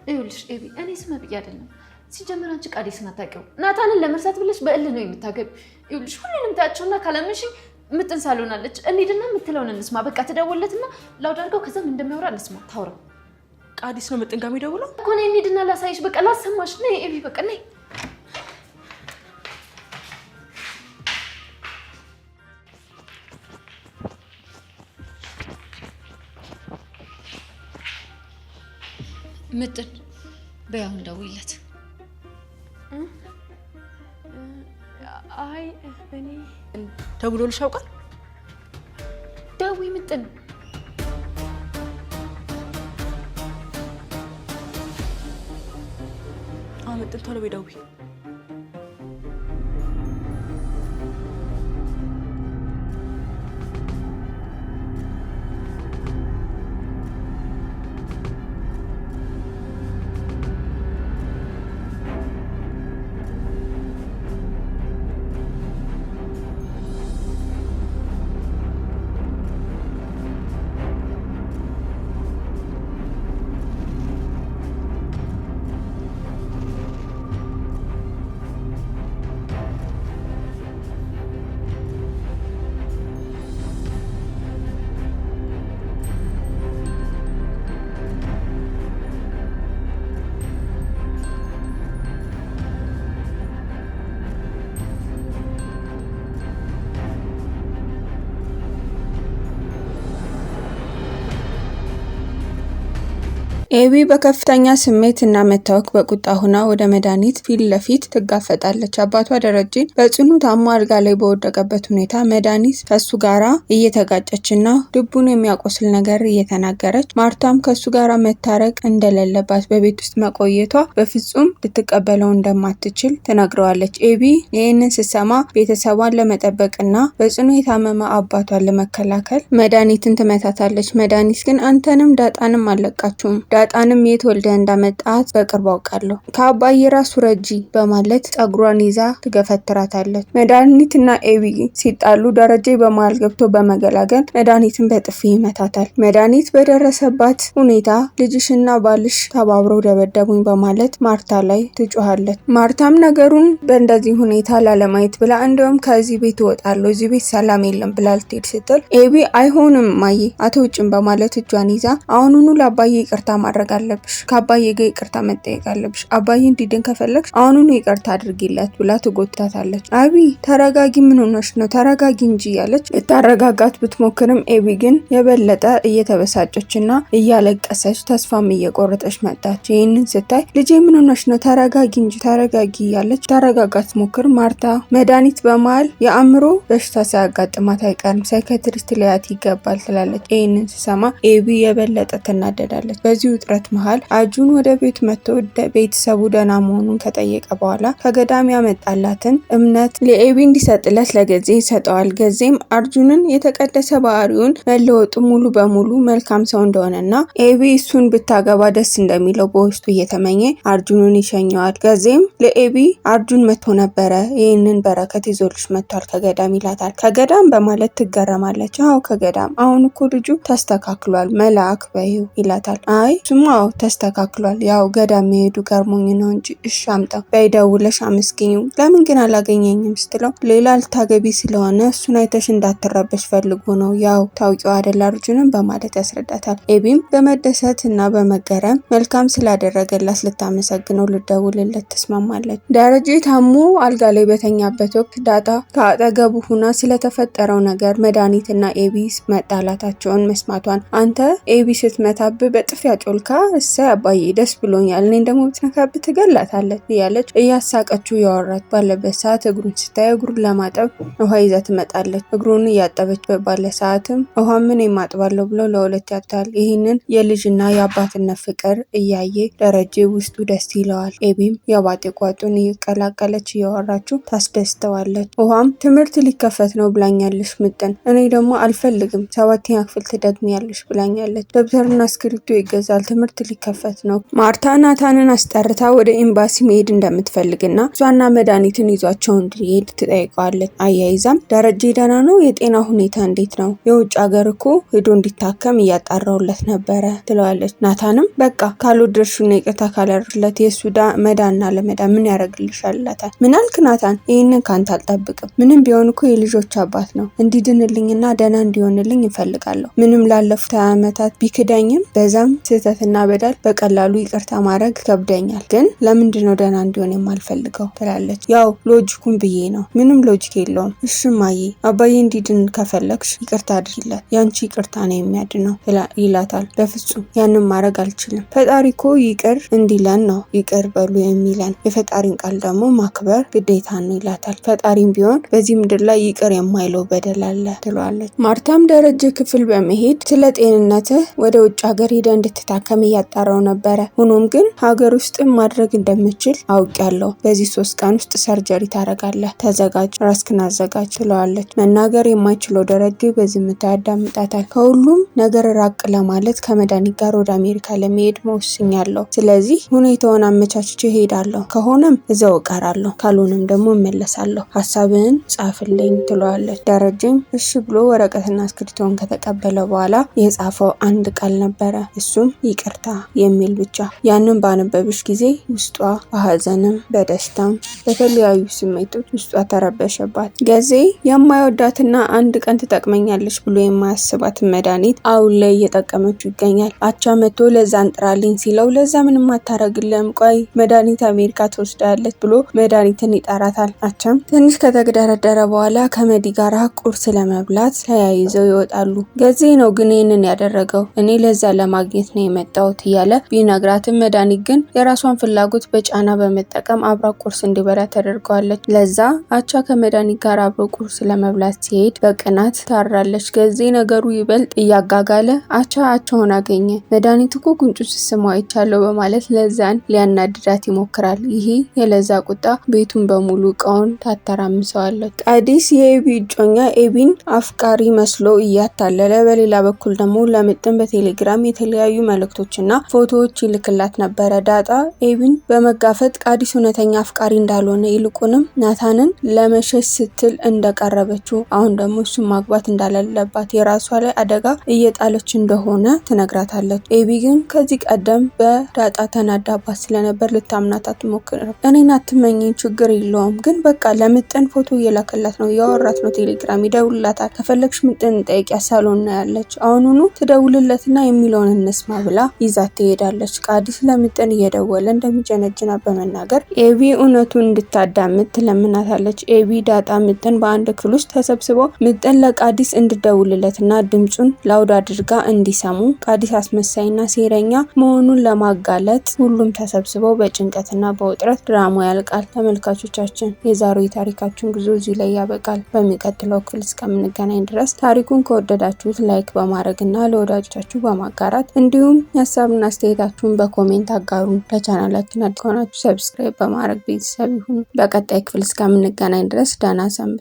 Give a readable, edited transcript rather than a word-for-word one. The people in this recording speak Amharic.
ይኸውልሽ ኤቢ እኔ ስማ ብዬ አይደለም ሲጀምር አንቺ ቃዴስን አታውቂው ናታንን ለመርሳት ብለሽ በእል ነው የምታገቢ ይኸውልሽ ሁሉንም ታያቸውና ካላመንሽ ምጥን ሳልሆናለች እንሂድና የምትለውን እንስማ በቃ ትደውልለትና ላውድ አድርገው ከዛም እንደሚያወራ እንስማ ታውራ ቃዴስ ነው ምጥን ጋር የሚደውለው እኮ ነይ እንሂድና ላሳይሽ በቃ ላሰማሽ ነይ ኤቢ በቃ ነይ ምጥን በያው እንደውይለት አይ እኔ ደውሎልሽ ያውቃል? ደውይ ምጥን ምጥን ቶሎ በይ ደውይ ኤቢ በከፍተኛ ስሜት እና መታወክ በቁጣ ሆና ወደ መድኃኒት ፊት ለፊት ትጋፈጣለች። አባቷ ደረጀን በጽኑ ታሞ አልጋ ላይ በወደቀበት ሁኔታ መድኃኒት ከሱ ጋራ እየተጋጨችና ልቡን የሚያቆስል ነገር እየተናገረች ማርታም ከሱ ጋራ መታረቅ እንደሌለባት በቤት ውስጥ መቆየቷ በፍጹም ልትቀበለው እንደማትችል ትነግረዋለች። ኤቢ ይህንን ስትሰማ ቤተሰቧን ለመጠበቅና በጽኑ የታመመ አባቷን ለመከላከል መድኃኒትን ትመታታለች። መድኃኒት ግን አንተንም ዳጣንም አለቃችሁም ዳጣንም የት ወልደ እንዳመጣት በቅርብ አውቃለሁ ከአባዬ ራሱ ረጂ በማለት ጸጉሯን ይዛ ትገፈትራታለች። መድኃኒትና ኤቢ ሲጣሉ ደረጀ በመሃል ገብቶ በመገላገል መድኃኒትን በጥፊ ይመታታል። መድኃኒት በደረሰባት ሁኔታ ልጅሽና ባልሽ ተባብረው ደበደቡኝ በማለት ማርታ ላይ ትጮሃለች። ማርታም ነገሩን በእንደዚህ ሁኔታ ላለማየት ብላ እንደውም ከዚህ ቤት እወጣለሁ እዚህ ቤት ሰላም የለም ብላ ልትሄድ ስትል ኤቢ አይሆንም ማዬ አትውጭም በማለት እጇን ይዛ አሁኑኑ ለአባዬ ይቅርታ ማድረግ አለብሽ ከአባዬ ጋር ይቅርታ መጠየቅ አለብሽ አባዬ እንዲድን ከፈለግሽ አሁኑኑ ይቅርታ አድርጊለት ብላ ትጎትታታለች። አቢ ተረጋጊ ምን ሆነሽ ነው ተረጋጊ እንጂ ያለች ልታረጋጋት ብትሞክርም ኤቢ ግን የበለጠ እየተበሳጨችና እያለቀሰች ተስፋም እየቆረጠች መጣች። ይህንን ስታይ ልጄ ምን ሆነሽ ነው ተረጋጊ እንጂ ተረጋጊ ያለች ታረጋጋት ሞክር ማርታ መድኃኒት በመሃል የአእምሮ በሽታ ሳያጋጥማት አይቀርም ሳይካትሪስት ሊያት ይገባል ትላለች። ይህንን ስሰማ ኤቢ የበለጠ ትናደዳለች። በዚህ ውጥረት መሃል አርጁን ወደ ቤት መጥቶ ቤተሰቡ ደህና መሆኑን ከጠየቀ በኋላ ከገዳም ያመጣላትን እምነት ለኤቢ እንዲሰጥለት ለገዜ ይሰጠዋል። ገዜም አርጁንን የተቀደሰ ባህሪውን መለወጡ ሙሉ በሙሉ መልካም ሰው እንደሆነና ኤቢ እሱን ብታገባ ደስ እንደሚለው በውስጡ እየተመኘ አርጁንን ይሸኘዋል። ገዜም ለኤቢ አርጁን መጥቶ ነበረ ይህንን በረከት ይዞልሽ መጥቷል ከገዳም ይላታል። ከገዳም በማለት ትገረማለች። አዎ ከገዳም አሁን እኮ ልጁ ተስተካክሏል መልአክ በይው ይላታል። አይ ስማው ተስተካክሏል ያው ገዳም መሄዱ ገርሞኝ ነው እንጂ እሺ አምጣው በይደውለሽ አመስግኝው ለምን ግን አላገኘኝም ስትለው ሌላ ልታገቢ ስለሆነ እሱን አይተሽ እንዳትረበሽ ፈልጎ ነው ያው ታውቂው አይደል አርጁንን በማለት ያስረዳታል። ኤቢም በመደሰት እና በመገረም መልካም ስላደረገላት ልታመሰግነው ልደውልለት ትስማማለች። ደረጀ ታሞ አልጋ ላይ በተኛበት ወቅት ዳጣ ከአጠገቡ ሁና ስለተፈጠረው ነገር መድኃኒትና ኤቢ መጣላታቸውን መስማቷን አንተ ኤቢ ስትመታብ በጥፊ ያጮልካ እሰይ አባዬ ደስ ብሎኛል እኔን ደግሞ ብትነካብ ትገላታለች እያለች እያሳቀችው ያወራት ባለበት ሰዓት እግሩን ስታይ እግሩን ለማጠብ ውሃ ይዛ ትመጣለች። እግሩን እያጠበች ባለ ሰዓትም ውሃ ምን የማጥባለው ብሎ ለሁለት ያታል። ይህንን የልጅና የአባትነት ፍቅር እያየ ደረጀ ውስጡ ደስ ይለዋል። ኤቢም የባጤ ቋጡን እየቀላቀለች እያወራችው ታስደስተዋለች። ውሃም ትምህርት ሊከፈት ነው ብላኛለች ምጥን እኔ ደግሞ አልፈልግም 7ኛ ክፍል ትደግሚያለሽ ብላኛለች። ደብተርና እስክሪብቶ ይገዛል ትምህርት ሊከፈት ነው። ማርታ ናታንን አስጠርታ ወደ ኤምባሲ መሄድ እንደምትፈልግና እሷና መድኃኒትን ይዟቸው እንዲሄድ ትጠይቀዋለች። አያይዛም ደረጀ ደህና ነው? የጤና ሁኔታ እንዴት ነው? የውጭ ሀገር እኮ ሄዶ እንዲታከም እያጣራውለት ነበረ ትለዋለች። ናታንም በቃ ካልወደድሽና ይቅርታ ካላደረግለት የሱ መዳንና ለመዳን ምን ያደርግልሻል ይላታል። ምን አልክ ናታን? ይህንን ካንተ አልጠብቅም። ምንም ቢሆን እኮ የልጆች አባት ነው። እንዲድንልኝና ደህና እንዲሆንልኝ እፈልጋለሁ። ምንም ላለፉት 20 ዓመታት ቢክዳኝም በዛም ስህተትና በደል በቀላሉ ይቅርታ ማድረግ ከብደኛል። ግን ለምንድነው ደህና እንዲሆን የማልፈልገው ትላለች። ያው ሎጂኩን ብዬ ነው። ምንም ሎጂክ የለውም። እሺ እማዬ፣ አባዬ እንዲድን ከፈለግሽ ይቅርታ አድርጊለት። ያንቺ ይቅርታ ነው የሚያድነው ይላታል። በፍጹም ያንን ማድረግ አልችልም። ፈጣሪ እኮ ይቅር እንዲለን ነው ይቅር በሉ የሚለን። የፈጣሪን ቃል ደግሞ ማክበር ግዴታ ነው ይላታል። ፈጣሪም ቢሆን በዚህ ምድር ላይ ይቅር የማይለው በደል አለ ትለዋለች። ማርታም ደረጀ ክፍል በመሄድ ስለ ጤንነትህ ወደ ውጭ ሀገር ሄደ እንድትታከም እያጣራው ነበረ። ሆኖም ግን ሀገር ውስጥ ማድረግ እንደምችል አውቄያለሁ። በዚህ 3 ቀን ውስጥ ሰርጀሪ ታደርጋለህ። ተዘጋጅ፣ ራስክን አዘጋጅ ትለዋለች። መናገር የማይችለው ደረጀ በዝምታ ያዳምጣታል። ከሁሉም ነገር ራቅ ለማለት ከመድኃኒት ጋር ወደ አሜሪካ ለመሄድ መወስኛለሁ። ስለዚህ ሁኔታውን አመቻችቼ ሄዳለሁ። ከሆነም እዛው እቀራለሁ፣ ካልሆነም ደግሞ እመለሳለሁ። ሀሳብህን ጻፍልኝ ትለዋለች። ደረጀም እሺ ብሎ ወረቀትና እስክሪብቶን ከተቀበለ በኋላ የጻፈው አንድ ቃል ነበረ። እሱም ይቅርታ የሚል ብቻ። ያንን ባነበብሽ ጊዜ ውስጧ በሀዘንም በደስታም በተለያዩ ስሜቶች ውስጧ ተረበሸባት። ገዜ የማይወዳትና አንድ ቀን ትጠቅመኛለች ብሎ የማያስባትን መድኃኒት አሁን ላይ እየጠቀመችው ይገኛል። አቻ መጥቶ ለዛ እንጥራልኝ ሲለው ለዛ ምንም አታረግልም፣ ቆይ መድኃኒት አሜሪካ ትወስዳለች ብሎ መድኃኒትን ይጠራታል። አቻም ትንሽ ከተግደረደረ በኋላ ከመዲ ጋር ቁርስ ለመብላት ተያይዘው ይወጣሉ። ገዜ ነው ግን ይህንን ያደረገው እኔ ለዛ ለማግኘት ነው የመጣሁት እያለ ቢነግራትም መድኃኒት ግን የራሷን ፍላጎት በጫና በመጠቀም አብራ ቁርስ እንዲበላ ተደርገዋለች። ለዛ አቻ ከመድኃኒት ጋር አብሮ ቁርስ ለመብላት ሲሄድ በቅናት ታራለች። ገዜ ነገሩ ይበልጥ እያጋጋለ አቻውን አገኘ። መድኃኒት እኮ ጉንጩን ስስመው አይቻለሁ በማለት ለዛን ሊያናድዳት ይሞክራል። ይሄ የለዛ ቁጣ ቤቱን በሙሉ እቃውን ታተራምሰዋለች። ቃዲስ የኤቢ እጮኛ ኤቢን አፍቃሪ መስሎ እያታለለ፣ በሌላ በኩል ደግሞ ለምጥን በቴሌግራም የተለያዩ መልእክቶችና ፎቶዎች ይልክላት ነበረ። ዳጣ ኤቢን በመጋፈጥ ቃዲስ እውነተኛ አፍቃሪ እንዳልሆነ ይልቁንም ናታንን ለመሸሽ ስትል እንደቀረበችው፣ አሁን ደግሞ እሱን ማግባት እንዳለባት የራሷ ላይ አደጋ እየጣለች እንደሆነ ትነግራታለች። ኤቢ ግን ከዚህ ቀደም በዳጣ ተናዳባት ስለነበር ልታምናት አትሞክርም። እኔን አትመኝኝ፣ ችግር የለውም ግን በቃ ለምጥን ፎቶ እየላከላት ነው፣ እያወራት ነው፣ ቴሌግራም ይደውልላታል፣ ከፈለግሽ ምጥን ጠይቂያት ሳሎን ነው ያለች፣ አሁኑኑ ትደውልለትና የሚለውን እንስማ ብላ ይዛት ትሄዳለች። ቃዲስ ለምጥን እየደወለ እንደሚጀነጅና በመናገር ኤቢ እውነቱን እንድታዳምጥ ትለምናታለች። ኤቢ ዳጣ ምጥን በአንድ ክፍል ውስጥ ተሰብስበው ምጥን ለቃዲስ እንድደውልለትና ድምፁን ላውድ አድርጋ እንዲሰሙ ቃዲስ አስመሳይና ሴረኛ መሆኑን ለማጋለጥ ሁሉም ተሰብስበው በጭንቀትና በውጥረት ድራማ ያልቃል። ተመልካቾቻችን የዛሬው የታሪካችን ጉዞ እዚህ ላይ ያበቃል። በሚቀጥለው ክፍል እስከምንገናኝ ድረስ ታሪኩን ከወደዳችሁት ላይክ በማድረግና ለወዳጆቻችሁ በማጋራት እንዲሁም ሀሳብና አስተያየታችሁን በኮሜንት አጋሩ። ለቻናላችን አዲስ ከሆናችሁ ሰብስክራይብ በማድረግ ቤተሰብ ይሁኑ። በቀጣይ ክፍል እስከምንገናኝ ድረስ ደህና ሰንብቱ።